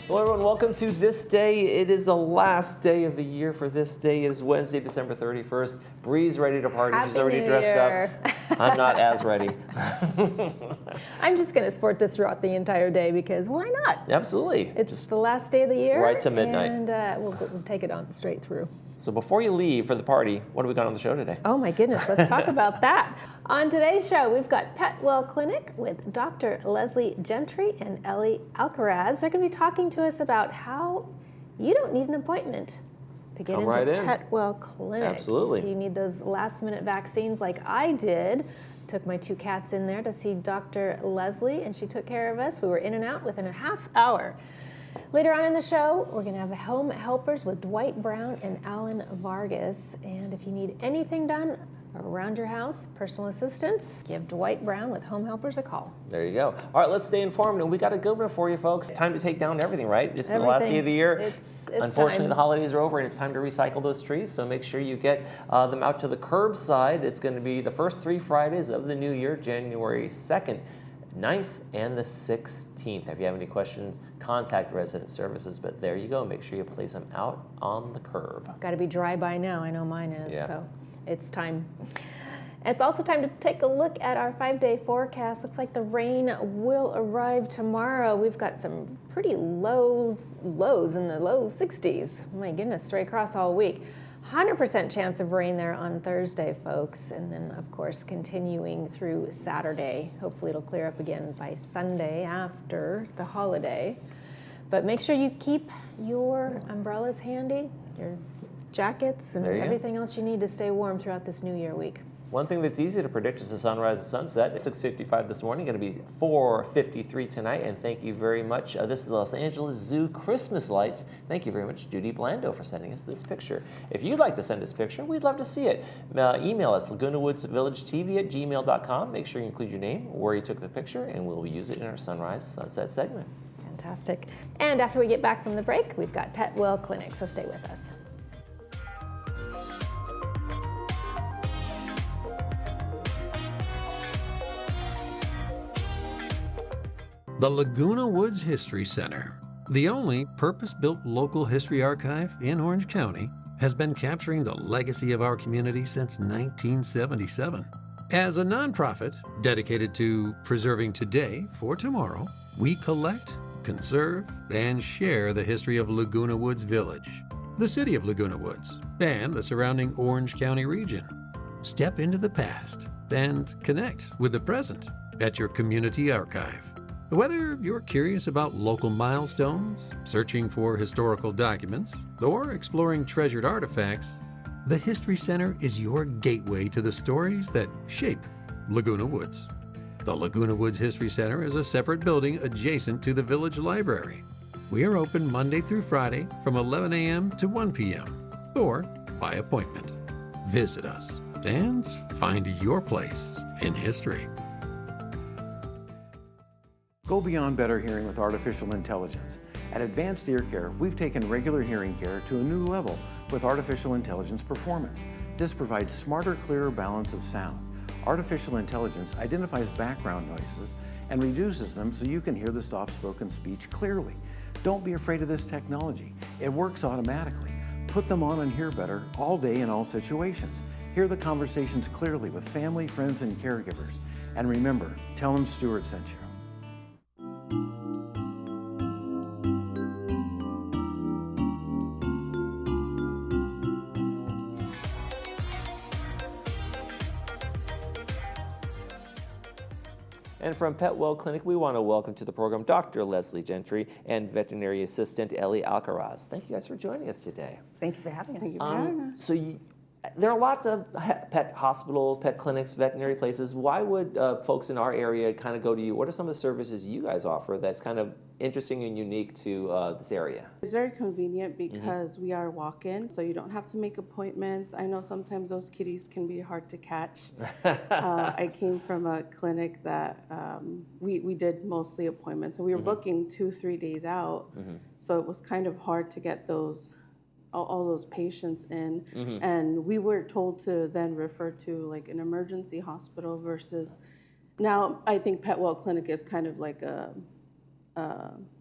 Hello everyone, welcome to This Day. It is the last day of the year for This Day. It is Wednesday, December 31st. Bree's ready to party. Happy She's already New dressed Year. up. I'm not as ready. I'm just going to sport this throughout the entire day because why not? Absolutely. It's the last day of the year. Right to midnight. And we'll take it on straight through. So before you leave for the party, what do we got on the show today? Oh my goodness, let's talk about that. On today's show, we've got Petwell Clinic with Dr. Leslie Gentry and Ellie Alcaraz. They're going to be talking to us about how you don't need an appointment to get Come into right in. Petwell Clinic. Absolutely. If you need those last-minute vaccines like I did, took my 2 cats in there to see Dr. Leslie, and she took care of us. We were in and out within a half hour. Later on in the show, we're going to have home helpers with Dwight Brown and Alan Vargas. And if you need anything done around your house, personal assistance, give Dwight Brown with Home Helpers a call. There you go. All right, let's stay informed, and we got a good one for you folks. Time to take down everything, right? This is the last day of the year. It's Unfortunately, time. the holidays are over, and it's time to recycle those trees, so make sure you get them out to the curbside. It's going to be the first 3 Fridays of the new year, January 2nd. 9th and the 16th. If you have any questions, contact Resident Services. But there you go. Make sure you place them out on the curb. Got to be dry by now. I know mine is. Yeah. So it's time. It's also time to take a look at our 5-day forecast. Looks like the rain will arrive tomorrow. We've got some pretty lows in the low 60s. My goodness, straight across all week. 100% chance of rain there on Thursday, folks, and then, of course, continuing through Saturday. Hopefully it'll clear up again by Sunday after the holiday. But make sure you keep your umbrellas handy, your jackets, and everything else you need to stay warm throughout this New Year week. One thing that's easy to predict is the sunrise and sunset. 6:55 this morning, going to be 4:53 tonight, and thank you very much. This is the Los Angeles Zoo Christmas lights. Thank you very much, Judy Blando, for sending us this picture. If you'd like to send us a picture, we'd love to see it. Email us, lagunawoodsvillagetv@gmail.com. Make sure you include your name, where you took the picture, and we'll use it in our sunrise sunset segment. Fantastic. And after we get back from the break, we've got Petwell Clinic, so stay with us. The Laguna Woods History Center, the only purpose-built local history archive in Orange County, has been capturing the legacy of our community since 1977. As a nonprofit dedicated to preserving today for tomorrow, we collect, conserve, and share the history of Laguna Woods Village, the city of Laguna Woods, and the surrounding Orange County region. Step into the past and connect with the present at your community archive. Whether you're curious about local milestones, searching for historical documents, or exploring treasured artifacts, the History Center is your gateway to the stories that shape Laguna Woods. The Laguna Woods History Center is a separate building adjacent to the Village Library. We are open Monday through Friday from 11 a.m. to 1 p.m. or by appointment. Visit us and find your place in history. Go beyond better hearing with artificial intelligence. At Advanced Ear Care, we've taken regular hearing care to a new level with artificial intelligence performance. This provides smarter, clearer balance of sound. Artificial intelligence identifies background noises and reduces them so you can hear the soft-spoken speech clearly. Don't be afraid of this technology. It works automatically. Put them on and hear better all day in all situations. Hear the conversations clearly with family, friends, and caregivers. And remember, tell them Stuart sent you. And from Petwell Clinic, we want to welcome to the program Dr. Leslie Gentry and veterinary assistant Ellie Alcaraz. Thank you guys for joining us today. Thank you for having us. There are lots of pet hospitals, pet clinics, veterinary places. Why would folks in our area kind of go to you? What are some of the services you guys offer that's kind of interesting and unique to this area? It's very convenient because we are walk-in, so you don't have to make appointments. I know sometimes those kitties can be hard to catch. I came from a clinic that we did mostly appointments, so we were booking 2-3 days out. So it was kind of hard to get all those patients in, and we were told to then refer to like an emergency hospital versus now I think Petwell Clinic is kind of like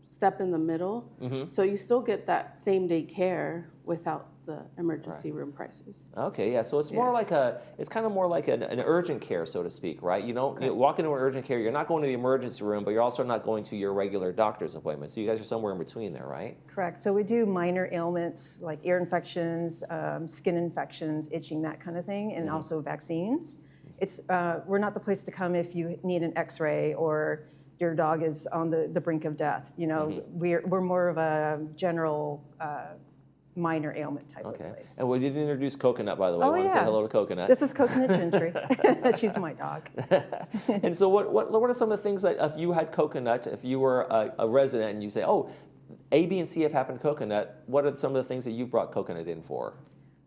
step in the middle. So you still get that same day care without the emergency room prices. Okay, yeah. So it's more like it's kind of more like an urgent care, so to speak, right? You walk into an urgent care, you're not going to the emergency room, but you're also not going to your regular doctor's appointment. So you guys are somewhere in between there, right? Correct. So we do minor ailments like ear infections, skin infections, itching, that kind of thing, and also vaccines. It's we're not the place to come if you need an X-ray or your dog is on the brink of death. We're more of a general minor ailment type of place. And we didn't introduce Coconut, by the way. I want to say hello to Coconut. This is Coconut Gentry. She's my dog. And so what are some of the things that if you had Coconut, if you were a resident and you say, oh, A, B, and C have happened to Coconut, what are some of the things that you've brought Coconut in for?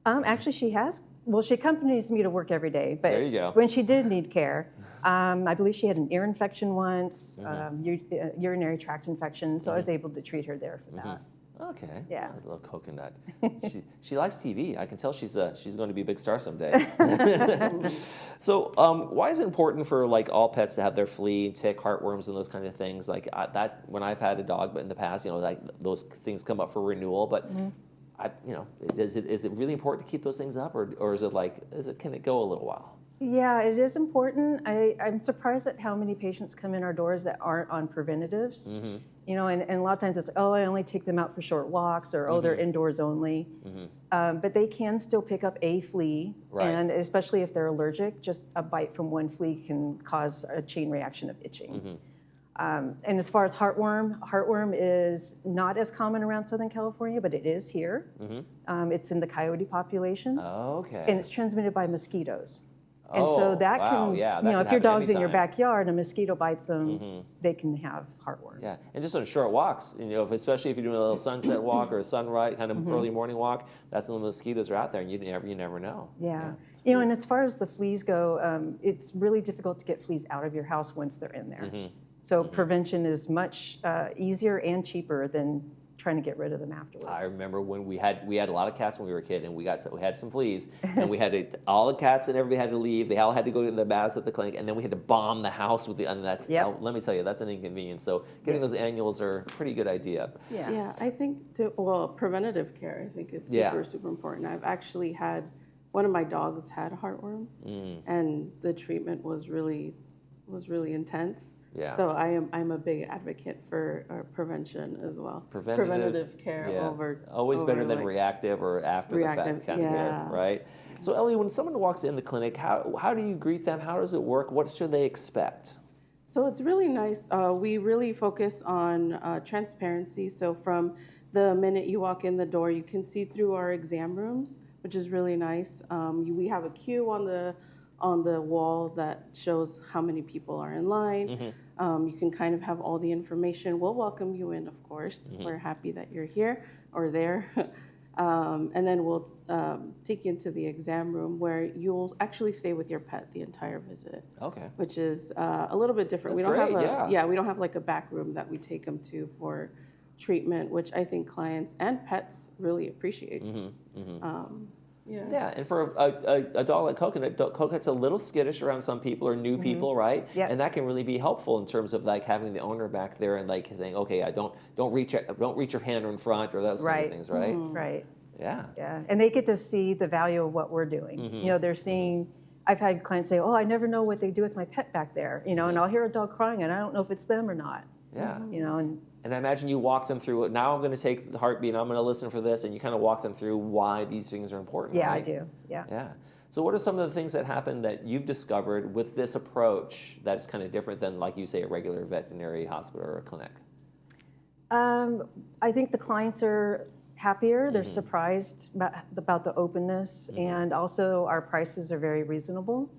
Actually, she accompanies me to work every day. But there you go. when she did need care, I believe she had an ear infection once, urinary tract infection, so I was able to treat her there for that. Okay. Yeah. I love Coconut. She likes TV. I can tell she's going to be a big star someday. So why is it important for like all pets to have their flea, tick, heartworms, and those kind of things? Like that when I've had a dog, but in the past, like those things come up for renewal. But is it really important to keep those things up, or is it can it go a little while? Yeah, it is important. I'm surprised at how many patients come in our doors that aren't on preventatives. And a lot of times it's, oh, I only take them out for short walks, or oh, they're indoors only. But they can still pick up a flea, and especially if they're allergic, just a bite from one flea can cause a chain reaction of itching. And as far as heartworm is not as common around Southern California, but it is here. It's in the coyote population. Okay. And it's transmitted by mosquitoes. And so that can, if your dog's in your backyard and a mosquito bites them, they can have heartworm. Yeah, and just on short walks, especially if you're doing a little sunset walk or a sunrise kind of early morning walk, that's when the mosquitoes are out there, and you never know. Yeah. And as far as the fleas go, it's really difficult to get fleas out of your house once they're in there. So prevention is much easier and cheaper than trying to get rid of them afterwards. I remember when we had a lot of cats when we were a kid, and we had some fleas, and we had all the cats and everybody had to leave. They all had to go to the baths at the clinic, and then we had to bomb the house with and that's let me tell you, that's an inconvenience. So getting those annuals are a pretty good idea. Yeah, I think preventative care I think is super important. I've actually had one of my dogs had a heartworm, and the treatment was really intense. Yeah. So I'm a big advocate for prevention as well. Preventative care always better than reactive or after the fact kind of care, right? So Ellie, when someone walks in the clinic, how do you greet them? How does it work? What should they expect? So it's really nice. We really focus on transparency. So from the minute you walk in the door, you can see through our exam rooms, which is really nice. We have a queue on the wall that shows how many people are in line. You can kind of have all the information. We'll welcome you in, of course. We're happy that you're here or there. And then we'll take you into the exam room where you'll actually stay with your pet the entire visit. Okay. Which is a little bit different. That's we don't great, have we don't have like a back room that we take them to for treatment, which I think clients and pets really appreciate. Yeah, and for a dog like Coconut's a little skittish around some people or new people, right? Yeah. And that can really be helpful in terms of like having the owner back there and like saying, okay, don't reach your hand in front or those kind of things, right? Right. Yeah. Yeah, and they get to see the value of what we're doing. They're seeing. I've had clients say, "Oh, I never know what they do with my pet back there," and I'll hear a dog crying, and I don't know if it's them or not. Yeah. And I imagine you walk them through it. Now I'm going to take the heartbeat and I'm going to listen for this, and you kind of walk them through why these things are important. Yeah, right? I do. Yeah. Yeah. So what are some of the things that happen that you've discovered with this approach that's kind of different than, like you say, a regular veterinary hospital or a clinic? I think the clients are happier. They're surprised about the openness, and also our prices are very reasonable.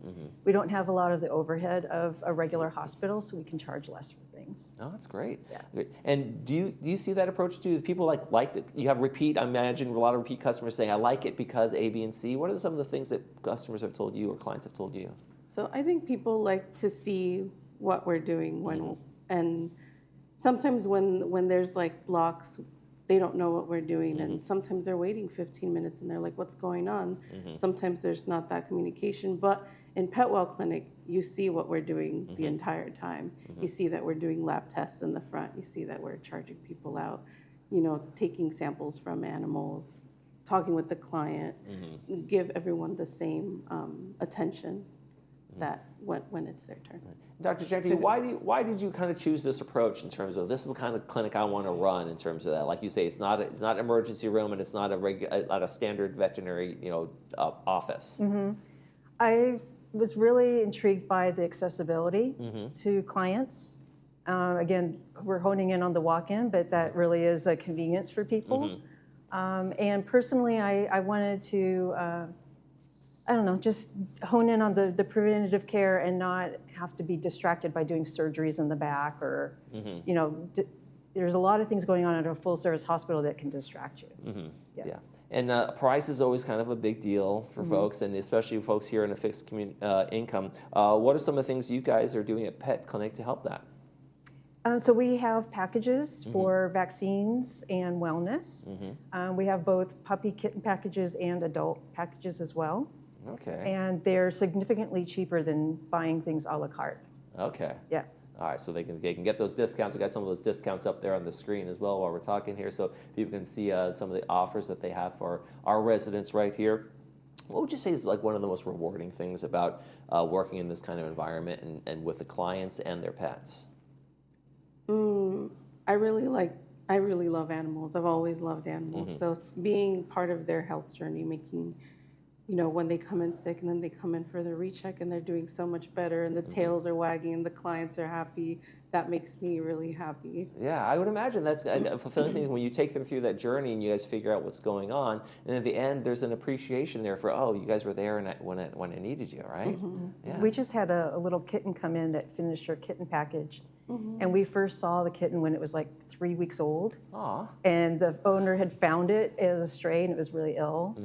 We don't have a lot of the overhead of a regular hospital, so we can charge less for things. Oh, that's great. Yeah. Great. And do you see that approach too? People like it. You have repeat. I imagine a lot of repeat customers saying, "I like it because A, B, and C." What are some of the things that customers have told you or clients have told you? So I think people like to see what we're doing and sometimes when there's like blocks, they don't know what we're doing, and sometimes they're waiting 15 minutes and they're like, what's going on? Sometimes there's not that communication, but In Petwell Clinic, you see what we're doing the entire time. You see that we're doing lab tests in the front. You see that we're charging people out, taking samples from animals, talking with the client, give everyone the same attention that when it's their turn. Dr. Gentry, why did you kind of choose this approach in terms of this is the kind of clinic I want to run in terms of that? Like you say, it's not an emergency room and it's not a standard veterinary office. I was really intrigued by the accessibility to clients. Again, we're honing in on the walk-in, but that really is a convenience for people. And personally, I wanted to, just hone in on the preventative care and not have to be distracted by doing surgeries in the back or, there's a lot of things going on at a full-service hospital that can distract you. Yeah. And price is always kind of a big deal for folks, and especially folks here in a fixed income. What are some of the things you guys are doing at Pet Clinic to help that? So we have packages for vaccines and wellness. We have both puppy kitten packages and adult packages as well. Okay. And they're significantly cheaper than buying things a la carte. Okay. Yeah. All right, so they can get those discounts. We got some of those discounts up there on the screen as well while we're talking here, so people can see some of the offers that they have for our residents right here. What would you say is like one of the most rewarding things about working in this kind of environment and with the clients and their pets? I really love animals. I've always loved animals. So being part of their health journey, making, when they come in sick and then they come in for their recheck and they're doing so much better and the tails are wagging and the clients are happy, that makes me really happy. Yeah, I would imagine that's a fulfilling thing when you take them through that journey and you guys figure out what's going on. And at the end, there's an appreciation there for, you guys were there when I needed you, right? Yeah. We just had a little kitten come in that finished her kitten package. And we first saw the kitten when it was like 3 weeks old. Aw. And the owner had found it as a stray and it was really ill.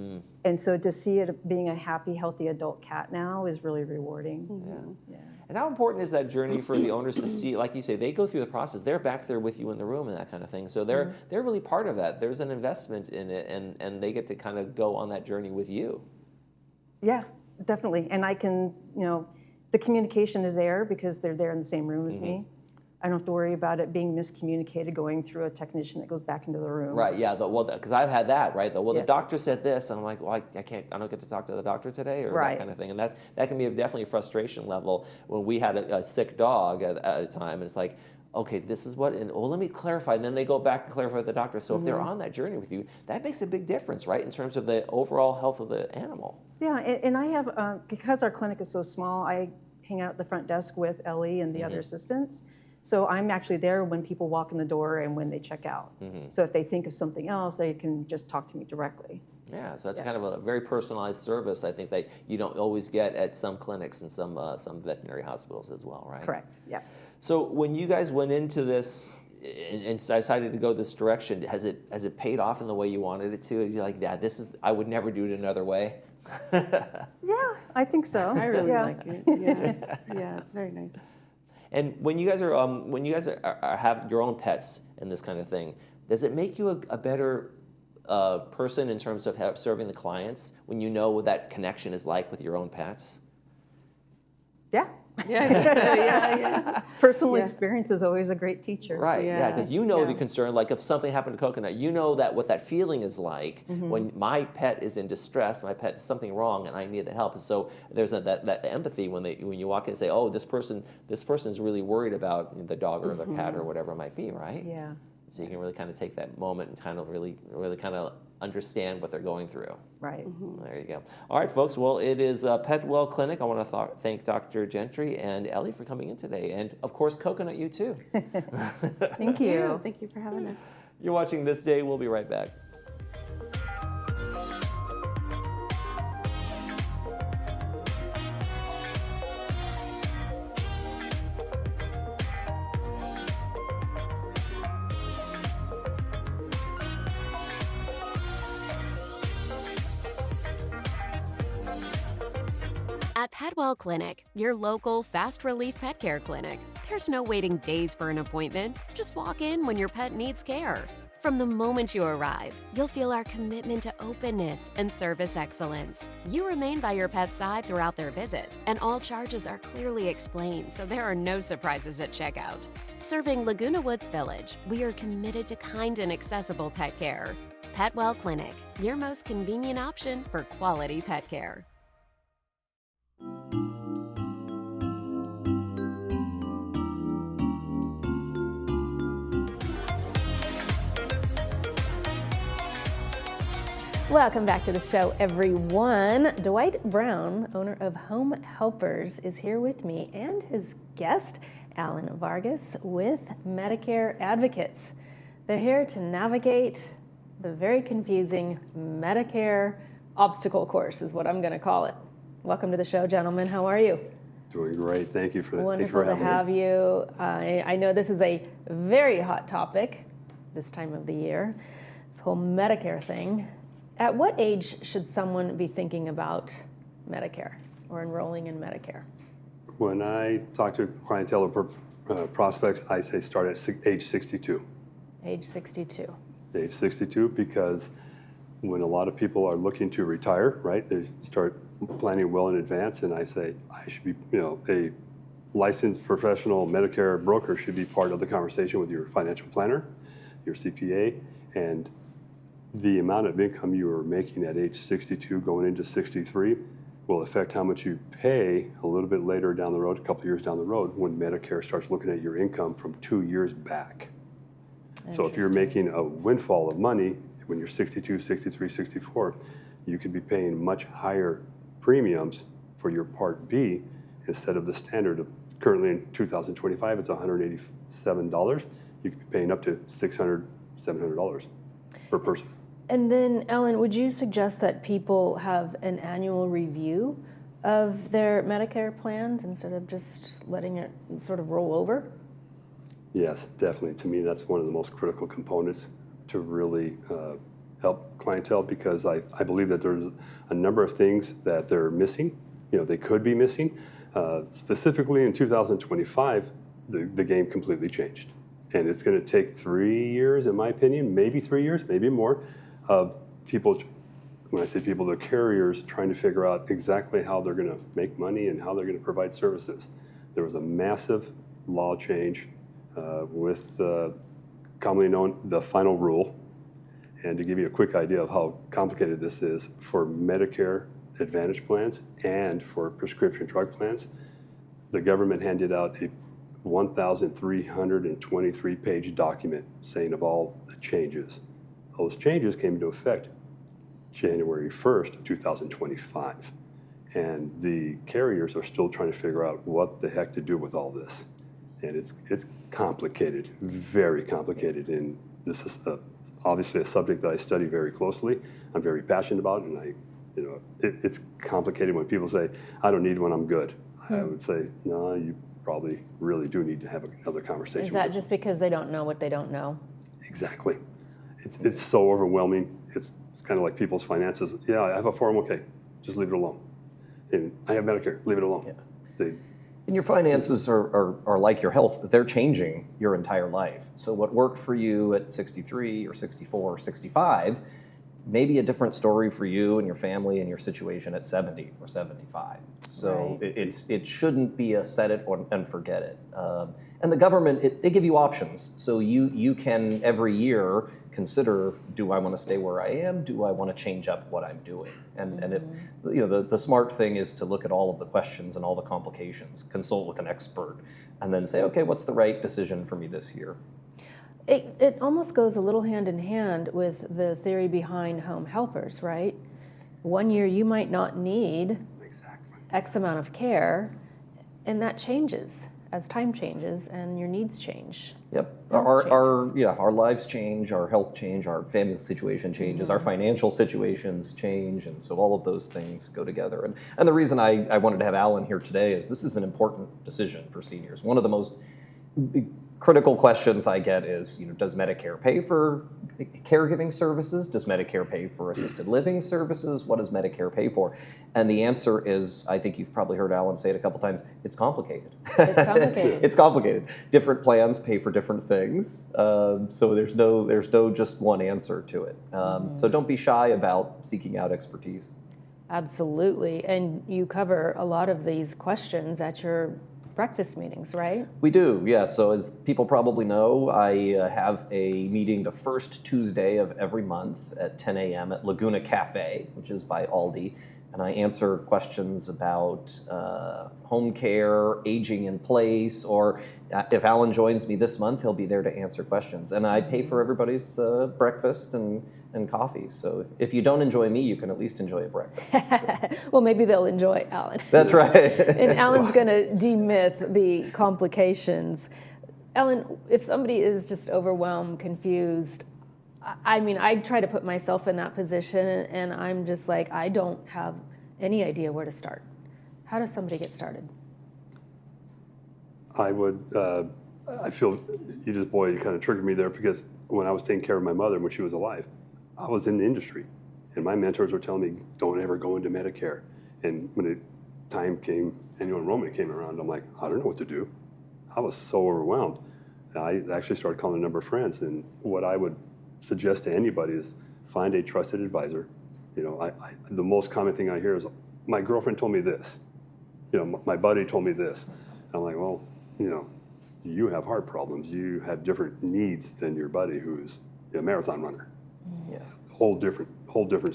And so to see it being a happy, healthy adult cat now is really rewarding. Yeah. And how important is that journey for the owners to see, like you say, they go through the process. They're back there with you in the room and that kind of thing. So they're really part of that. There's an investment in it, and they get to kind of go on that journey with you. Yeah, definitely. And I can, the communication is there because they're there in the same room as me. I don't have to worry about it being miscommunicated going through a technician that goes back into the room. Right, yeah, because I've had that, right? The Yeah. doctor said this, and I'm like, well, I don't get to talk to the doctor today, or Right. that kind of thing. And that can be definitely a frustration level when we had a sick dog at a time, and it's like, okay, this is what, and let me clarify, and then they go back and clarify with the doctor. So if they're on that journey with you, that makes a big difference, right, in terms of the overall health of the animal. Yeah, and I have, because our clinic is so small, I hang out at the front desk with Ellie and the other assistants. So I'm actually there when people walk in the door and when they check out. So if they think of something else, they can just talk to me directly. Yeah, so that's kind of a very personalized service, I think, that you don't always get at some clinics and some veterinary hospitals as well, right? Correct, yeah. So when you guys went into this and decided to go this direction, has it paid off in the way you wanted it to? You're like, yeah, I would never do it another way. Yeah, I think so. I really like it. Yeah, yeah, it's very nice. And when you guys have your own pets and this kind of thing, does it make you a better person in terms of serving the clients when you know what that connection is like with your own pets? Yeah. Yeah, I think so. Yeah. Personal experience is always a great teacher. Right, yeah, because you know Yeah. the concern, like if something happened to Coconut, you know that what that feeling is like when my pet is in distress, my pet is something wrong and I need the help. And so there's that empathy when you walk in and say, oh, this person is really worried about the dog or the cat or whatever it might be, right? Yeah. So you can really kind of take that moment and kind of really kind of understand what they're going through. Right. There you go. All right, folks. Well, it is Petwell Clinic. I want to thank Dr. Gentry and Ellie for coming in today. And, of course, Coconut, you too. Thank you. Thank you for having us. You're watching This Day. We'll be right back. At Petwell Clinic, your local fast relief pet care clinic, there's no waiting days for an appointment. Just walk in when your pet needs care. From the moment you arrive, you'll feel our commitment to openness and service excellence. You remain by your pet's side throughout their visit, and all charges are clearly explained, so there are no surprises at checkout. Serving Laguna Woods Village, we are committed to kind and accessible pet care. Petwell Clinic, your most convenient option for quality pet care. Welcome back to the show, everyone. Dwight Brown, owner of Home Helpers, is here with me and his guest, Alan Vargas, with Medicare Advocates. They're here to navigate the very confusing Medicare obstacle course, is what I'm going to call it. Welcome to the show, gentlemen. How are you? Doing great. Thank you for that. Wonderful to have you. I know this is a very hot topic this time of the year, this whole Medicare thing. At what age should someone be thinking about Medicare or enrolling in Medicare? When I talk to clientele or prospects, I say start at age 62. Age 62. Age 62, because when a lot of people are looking to retire, right, they start planning well in advance, and I say I should be, a licensed professional Medicare broker should be part of the conversation with your financial planner, your CPA, and the amount of income you are making at age 62 going into 63 will affect how much you pay a little bit later down the road, a couple years down the road, when Medicare starts looking at your income from 2 years back. So if you're making a windfall of money when you're 62, 63, 64, you could be paying much higher premiums for your Part B instead of the standard of currently in 2025, it's $187. You could be paying up to $600, $700 per person. And then, Ellen, would you suggest that people have an annual review of their Medicare plans instead of just letting it sort of roll over? Yes, definitely. To me, that's one of the most critical components to really help clientele, because I believe that there's a number of things that they're missing, they could be missing. Specifically in 2025, the game completely changed. And it's going to take 3 years, in my opinion, maybe 3 years, maybe more, of people, when I say people, the carriers trying to figure out exactly how they're going to make money and how they're going to provide services. There was a massive law change with commonly known the final rule. And to give you a quick idea of how complicated this is, for Medicare Advantage plans and for prescription drug plans, the government handed out a 1,323-page document saying of all the changes. Those changes came into effect January 1st of 2025. And the carriers are still trying to figure out what the heck to do with all this. And it's complicated, very complicated. And this is obviously a subject that I study very closely. I'm very passionate about, and it's complicated when people say, I don't need one, I'm good. I would say, no, you probably really do need to have another conversation. Is that just because they don't know what they don't know? Exactly. It's so overwhelming. It's kind of like people's finances. Yeah, I have a 401k, just leave it alone. And I have Medicare, leave it alone. Yeah. And your finances are like your health. They're changing your entire life. So what worked for you at 63 or 64 or 65 may be a different story for you and your family and your situation at 70 or 75. So Right. it shouldn't be a set it and forget it. And the government, they give you options. So you can every year consider, do I want to stay where I am? Do I want to change up what I'm doing? And the smart thing is to look at all of the questions and all the complications, consult with an expert, and then say, okay, what's the right decision for me this year? It almost goes a little hand in hand with the theory behind Home Helpers, right? 1 year you might not need X amount of care, and that changes as time changes and your needs change. Yep. Health Our lives change, our health change, our family situation changes, our financial situations change, and so all of those things go together. And the reason I wanted to have Alan here today is this is an important decision for seniors. One of the most critical questions I get is, does Medicare pay for caregiving services? Does Medicare pay for assisted living services? What does Medicare pay for? And the answer is, I think you've probably heard Alan say it a couple times, it's complicated. It's complicated. It's complicated. Different plans pay for different things. So there's no just one answer to it. So don't be shy about seeking out expertise. Absolutely. And you cover a lot of these questions at your breakfast meetings, right? We do, yeah. So as people probably know, I have a meeting the first Tuesday of every month at 10 a.m. at Laguna Cafe, which is by Aldi. And I answer questions about home care, aging in place, or if Alan joins me this month, he'll be there to answer questions. And I pay for everybody's breakfast and coffee. So if you don't enjoy me, you can at least enjoy a breakfast. Well, maybe they'll enjoy Alan. That's right. And Alan's going to demyth the complications. Alan, if somebody is just overwhelmed, confused, I mean, I try to put myself in that position, and I'm just like, I don't have any idea where to start. How does somebody get started? I would, I feel, you kind of triggered me there, because when I was taking care of my mother when she was alive, I was in the industry, and my mentors were telling me, don't ever go into Medicare. And when the time came, annual enrollment came around, I'm like, I don't know what to do. I was so overwhelmed. I actually started calling a number of friends, and what I would suggest to anybody is find a trusted advisor. The most common thing I hear is, my girlfriend told me this. My buddy told me this. I'm like, well, you have heart problems. You have different needs than your buddy who's a marathon runner. Yeah, whole different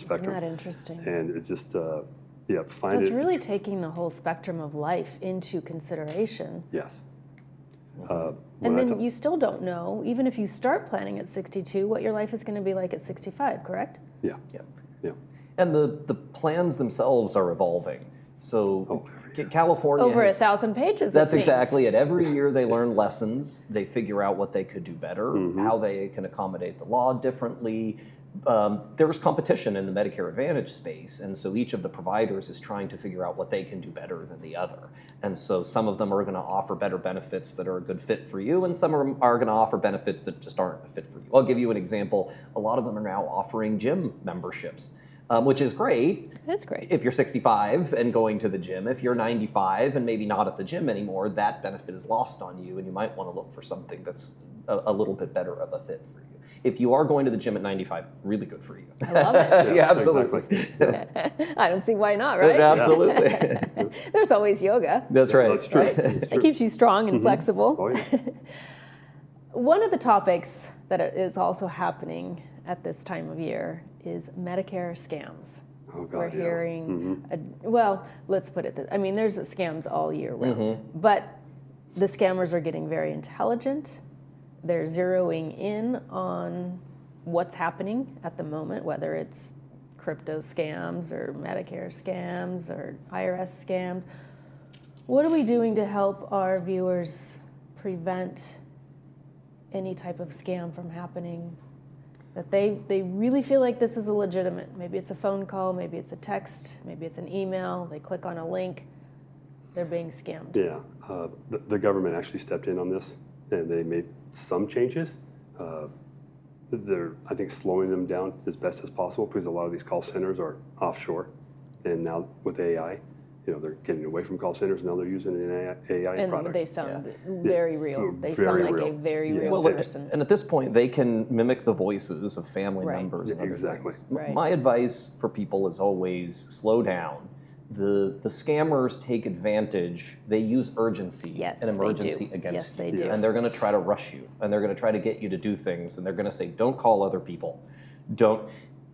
spectrum. Isn't that interesting? And it just, find it. So it's really taking the whole spectrum of life into consideration. Yes. And then you still don't know, even if you start planning at 62, what your life is going to be like at 65, correct? Yeah. And the plans themselves are evolving. So California Over 1,000 pages. That's exactly it. Every year they learn lessons. They figure out what they could do better, how they can accommodate the law differently. There was competition in the Medicare Advantage space, and so each of the providers is trying to figure out what they can do better than the other. And so some of them are going to offer better benefits that are a good fit for you, and some are going to offer benefits that just aren't a fit for you. I'll give you an example. A lot of them are now offering gym memberships, which is great. That's great. If you're 65 and going to the gym. If you're 95 and maybe not at the gym anymore, that benefit is lost on you, and you might want to look for something that's a little bit better of a fit for you. If you are going to the gym at 95, really good for you. I love it. Yeah, absolutely. Exactly. I don't see why not, right? Absolutely. There's always yoga. That's right. That's true. Right? That's It true. keeps you strong and flexible. Oh, yeah. One of the topics that is also happening at this time of year is Medicare scams. Oh, God, We're yeah. hearing, well, let's put it this, I mean, there's scams all year round, but the scammers are getting very intelligent. They're zeroing in on what's happening at the moment, whether it's crypto scams or Medicare scams or IRS scams. What are we doing to help our viewers prevent any type of scam from happening? That they really feel like this is a legitimate, maybe it's a phone call, maybe it's a text, maybe it's an email, they click on a link, they're being scammed. Yeah, the government actually stepped in on this, and they made some changes. They're, I think, slowing them down as best as possible, because a lot of these call centers are offshore, and now with AI, they're getting away from call centers. Now they're using an AI And product. they sound very real. They Very sound like a real. very Yeah. real Well, person. and at this point, they can mimic the voices of family Right. members. And other Exactly. things. Right. My advice for people is always slow down. The scammers take advantage. They use urgency Yes, and they emergency do. against Yes, you. they do. And they're going to try to rush you. And they're going to try to get you to do things. And they're going to say, don't call other people. Don't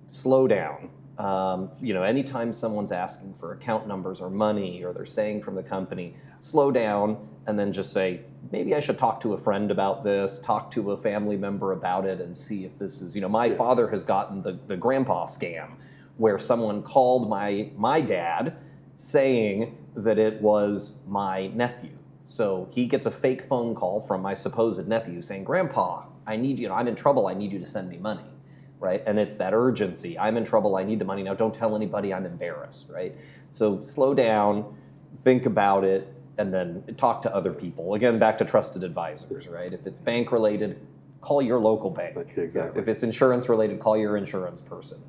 slow down. Anytime someone's asking for account numbers or money, or they're saying from the company, slow down and then just say, maybe I should talk to a friend about this, talk to a family member about it, and see if this is, my father has gotten the grandpa scam, where someone called my dad saying that it was my nephew. So he gets a fake phone call from my supposed nephew saying, Grandpa, I need you, I'm in trouble, I need you to send me money. Right? And it's that urgency. I'm in trouble, I need the money now, don't tell anybody, I'm embarrassed, right? So slow down, think about it, and then talk to other people. Again, back to trusted advisors, right? If it's bank related, call your local bank. Exactly. If it's insurance related, call your insurance person.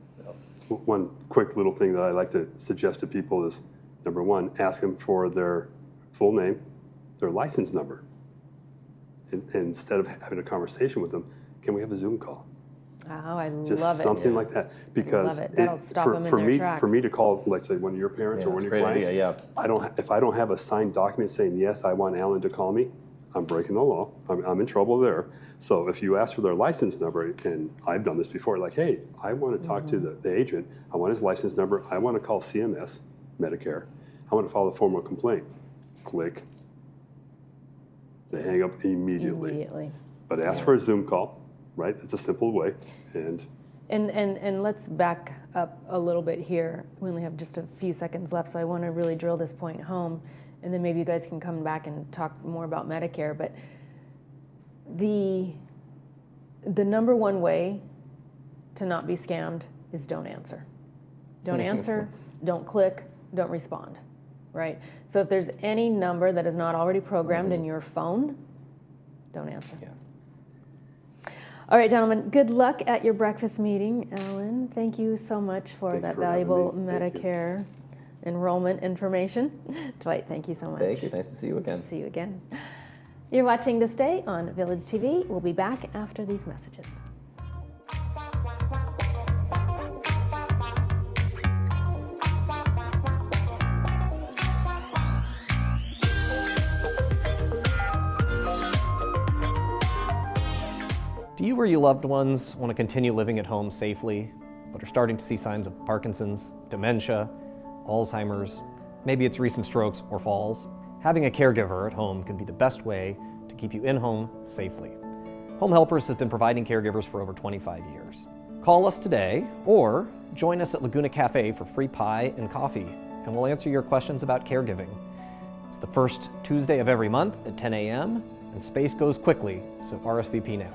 One quick little thing that I like to suggest to people is, number one, ask them for their full name, their license number. And instead of having a conversation with them, can we have a Zoom call? Oh, I Just love it. something like that. Because love it. That'll stop them in for their me, tracks. for me to call, like say, one of your parents or one of your that's a clients, great idea, if I don't have a signed document saying, yes, I want Alan to call me, I'm breaking the law. I'm in trouble there. So if you ask for their license number, and I've done this before, like, hey, I want to talk to the agent. I want his license number. I want to call CMS, Medicare. I want to file a formal complaint. Click. They hang up immediately. But ask for a Zoom call, right? It's a simple way. And let's back up a little bit here. We only have just a few seconds left, so I want to really drill this point home, and then maybe you guys can come back and talk more about Medicare. But the number one way to not be scammed is don't answer. Don't answer, don't click, don't respond, right? So if there's any number that is not already programmed in your phone, don't answer. Yeah. All right, gentlemen, good luck at your breakfast meeting. Alan, thank you so much for Thank you that for having valuable me. Thank you. Medicare enrollment information. Dwight, thank you so much. Thank you. Nice to see you again. See you again. You're watching This Day on Village TV. We'll be back after these messages. Do you or your loved ones want to continue living at home safely, but are starting to see signs of Parkinson's, dementia, Alzheimer's? Maybe it's recent strokes or falls. Having a caregiver at home can be the best way to keep you in home safely. Home Helpers has been providing caregivers for over 25 years. Call us today or join us at Laguna Cafe for free pie and coffee, and we'll answer your questions about caregiving. It's the first Tuesday of every month at 10 a.m., and space goes quickly, so RSVP now.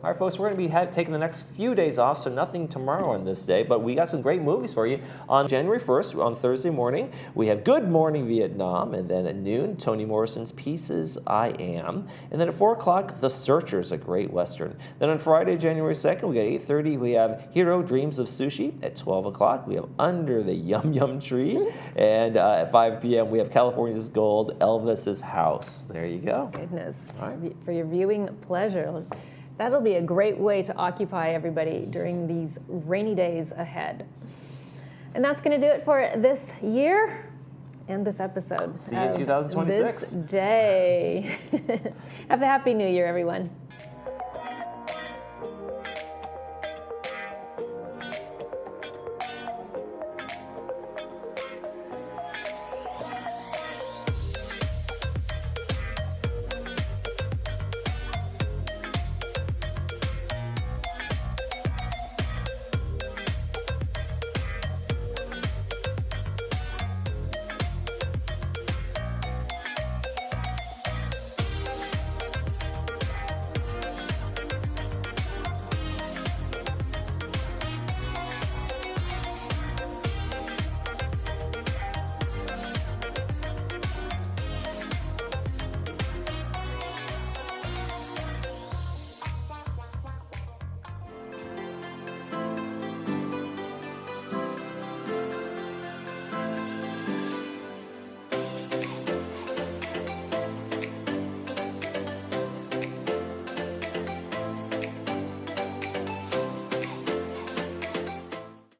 All right, folks, we're going to be taking the next few days off, so nothing tomorrow on this day, but we got some great movies for you. On January 1st, on Thursday morning, we have Good Morning Vietnam, and then at noon, Toni Morrison's Pieces I Am, and then at 4 o'clock, The Searchers, a great Western. Then on Friday, January 2nd, we got 8:30, we have Hero Dreams of Sushi. At 12 o'clock, we have Under the Yum Yum Tree, and at 5 p.m., we have California's Gold, Elvis's House. There you go. Goodness, All right. for your viewing pleasure. That'll be a great way to occupy everybody during these rainy days ahead. And that's going to do it for this year and this episode. See you in 2026. This day. Have a happy new year, everyone.